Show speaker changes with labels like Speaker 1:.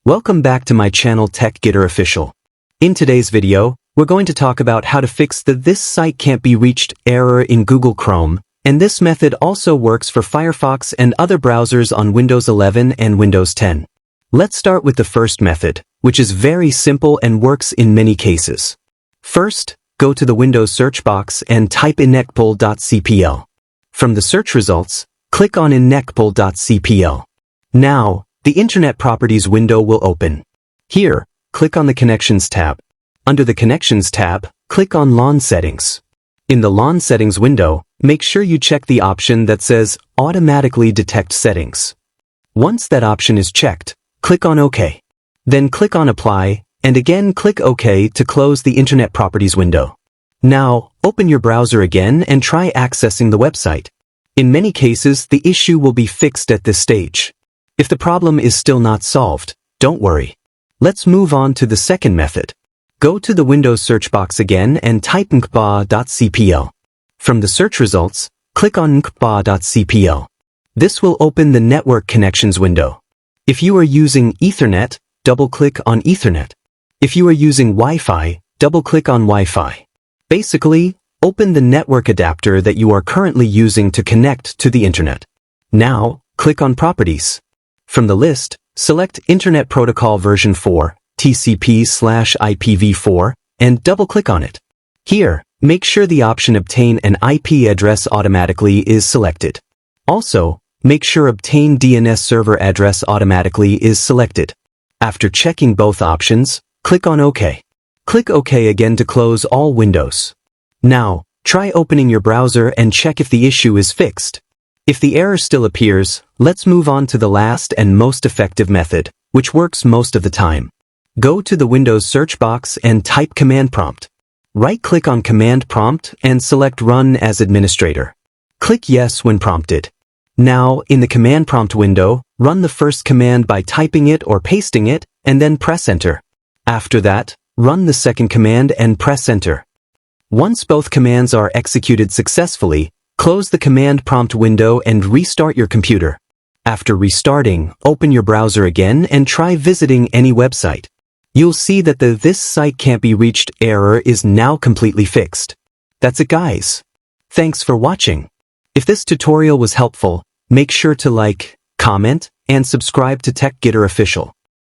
Speaker 1: Welcome back to my channel TechGetter Official. In today's video, we're going to talk about how to fix the "this site can't be reached" error in Google Chrome, and this method also works for Firefox and other browsers on Windows 11 and Windows 10. Let's start with the first method, which is very simple and works in many cases. First, go to the Windows search box and type inecpol.cpl. From the search results, click on inecpol.cpl. Now, the Internet Properties window will open. Here, click on the Connections tab. Under the Connections tab, click on LAN Settings. In the LAN Settings window, make sure you check the option that says Automatically Detect Settings. Once that option is checked, click on OK. Then click on Apply, and again click OK to close the Internet Properties window. Now, open your browser again and try accessing the website. In many cases, the issue will be fixed at this stage. If the problem is still not solved, don't worry. Let's move on to the second method. Go to the Windows search box again and type nkba.cpl. From the search results, click on nkba.cpl. This will open the Network Connections window. If you are using Ethernet, double-click on Ethernet. If you are using Wi-Fi, double-click on Wi-Fi. Basically, open the network adapter that you are currently using to connect to the Internet. Now, click on Properties. From the list, select Internet Protocol version 4, TCP/IPv4, and double-click on it. Here, make sure the option Obtain an IP address automatically is selected. Also, make sure Obtain DNS server address automatically is selected. After checking both options, click on OK. Click OK again to close all windows. Now, try opening your browser and check if the issue is fixed. If the error still appears, let's move on to the last and most effective method, which works most of the time. Go to the Windows search box and type Command Prompt. Right-click on Command Prompt and select Run as Administrator. Click Yes when prompted. Now, in the Command Prompt window, run the first command by typing it or pasting it, and then press Enter. After that, run the second command and press Enter. Once both commands are executed successfully, close the Command Prompt window and restart your computer. After restarting, open your browser again and try visiting any website. You'll see that the "this site can't be reached" error is now completely fixed. That's it, guys. Thanks for watching. If this tutorial was helpful, make sure to like, comment, and subscribe to TechGetter Official.